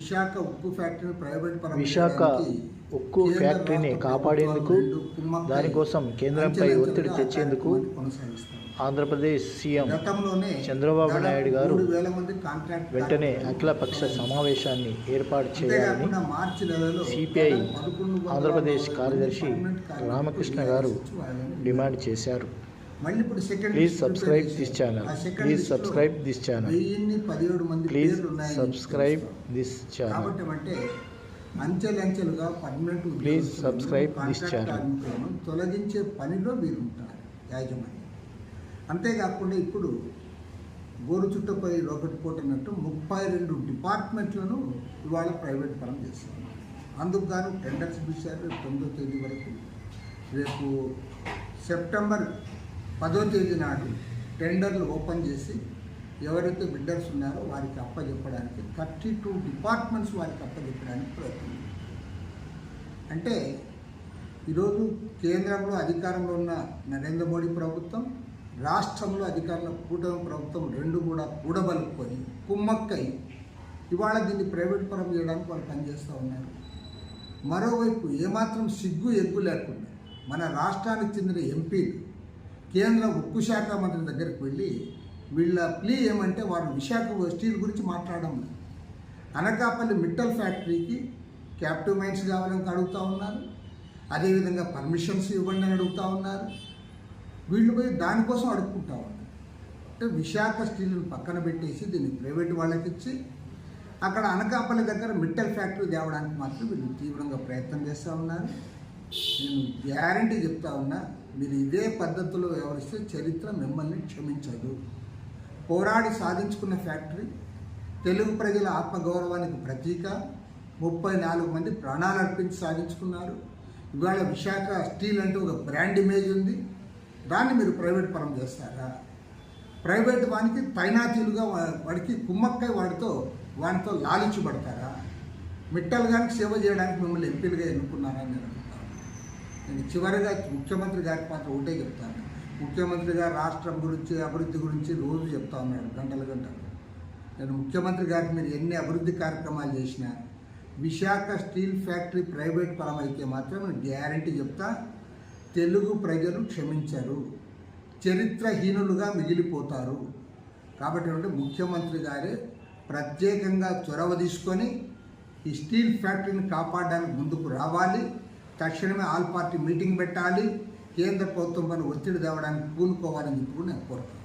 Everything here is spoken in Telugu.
విశాఖ ఉక్కు ఫ్యాక్టరీని ప్రైవేట్ పరం విశాఖ ఉక్కు ఫ్యాక్టరీని కాపాడేందుకు దానికోసం కేంద్రంపై ఒత్తిడి తెచ్చేందుకు ఆంధ్రప్రదేశ్ సీఎం చంద్రబాబు నాయుడు గారు వెంటనే అఖిలపక్ష సమావేశాన్ని ఏర్పాటు చేయాలని సిపిఐ ఆంధ్రప్రదేశ్ కార్యదర్శి రామకృష్ణ గారు డిమాండ్ చేశారు. Please subscribe this channel. Please subscribe this channel. Please subscribe this channel. అంచెలంచెలుగా permanent please subscribe this channel. తొలగించే పనిలో వీరుంటారు యాజమాన్యం. అంతేకాకుండా ఇప్పుడు గోరు చుట్టపై రోకటి పోటున్నట్టు 32 డిపార్ట్మెంట్లను ఇవాళ ప్రైవేట్ పరం చేస్తున్నారు. అందుకు గాను టెండర్స్ పిలిచారు. 9వ తేదీ వరకు, రేపు సెప్టెంబర్ 10వ తేదీ నాడు టెండర్లు ఓపెన్ చేసి ఎవరైతే బిడ్డర్స్ ఉన్నారో వారికి అప్పచెప్పడానికి 32 డిపార్ట్మెంట్స్ వారికి అప్పచెప్పడానికి ప్రయత్నం. అంటే ఈరోజు కేంద్రంలో అధికారంలో ఉన్న నరేంద్ర మోడీ ప్రభుత్వం, రాష్ట్రంలో అధికారంలో కూటమి ప్రభుత్వం రెండు కూడా కూడబలుపుకొని కుమ్మక్కై ఇవాళ దీన్ని ప్రైవేట్ పరం చేయడానికి వాళ్ళు పనిచేస్తూ ఉన్నారు. మరోవైపు ఏమాత్రం సిగ్గు ఎగ్గు లేకుండా మన రాష్ట్రానికి చెందిన ఎంపీలు కేంద్ర ఉక్కు శాఖ మంత్రి దగ్గరికి వెళ్ళి వీళ్ళ ప్లీ ఏమంటే వారు విశాఖ స్టీల్ గురించి మాట్లాడడం లేదు. అనకాపల్లి మిట్టల్ ఫ్యాక్టరీకి క్యాప్టివ్ మైన్స్ కావాలని అడుగుతూ ఉన్నారు. అదేవిధంగా పర్మిషన్స్ ఇవ్వండి అని అడుగుతూ ఉన్నారు. వీళ్ళు పోయి దానికోసం అడుక్కుంటా ఉన్నారు. అంటే విశాఖ స్టీల్ని పక్కన పెట్టేసి దీన్ని ప్రైవేట్ వాళ్ళకి ఇచ్చి అక్కడ అనకాపల్లి దగ్గర మిట్టల్ ఫ్యాక్టరీ తేవడానికి మాత్రం వీళ్ళు తీవ్రంగా ప్రయత్నం చేస్తూ ఉన్నారు. నేను గ్యారంటీ చెప్తా ఉన్నా, మీరు ఇదే పద్ధతిలో వ్యవహరిస్తే చరిత్ర మిమ్మల్ని క్షమించదు. పోరాడి సాధించుకున్న ఫ్యాక్టరీ తెలుగు ప్రజల ఆత్మగౌరవానికి ప్రతీక. 34 మంది ప్రాణాలు అర్పించి సాధించుకున్నారు. ఇవాళ విశాఖ స్టీల్ అంటే ఒక బ్రాండ్ ఇమేజ్ ఉంది. దాన్ని మీరు ప్రైవేట్ పరం చేస్తారా? ప్రైవేట్ వానికి తైనాతీలుగా వాడికి కుమ్మక్కై వాడితో లాలించబడతారా? మిట్టల్ గారికి సేవ చేయడానికి మిమ్మల్ని ఎంపీలుగా ఎన్నుకున్నారని నేను అడుగుతాను. నేను చివరిగా ముఖ్యమంత్రి గారికి మాత్రం ఒకటే చెప్తాను. ముఖ్యమంత్రి గారు రాష్ట్రం గురించి, అభివృద్ధి గురించి రోజు చెప్తా ఉన్నాడు గంటలు. నేను ముఖ్యమంత్రి గారికి మీరు ఎన్ని అభివృద్ధి కార్యక్రమాలు చేసినా విశాఖ స్టీల్ ఫ్యాక్టరీ ప్రైవేట్ పరం అయితే మాత్రం నేను గ్యారంటీ చెప్తా, తెలుగు ప్రజలు క్షమించరు, చరిత్రహీనులుగా మిగిలిపోతారు. కాబట్టి ముఖ్యమంత్రి గారే ప్రత్యేకంగా చొరవ తీసుకొని ఈ స్టీల్ ఫ్యాక్టరీని కాపాడడానికి ముందుకు రావాలి. తక్షణమే ఆల్ పార్టీ మీటింగ్ పెట్టాలి. కేంద్ర ప్రభుత్వం పైన ఒత్తిడి తేవడానికి పూనుకోవాలని చెప్పి నేను కోరుతున్నాను.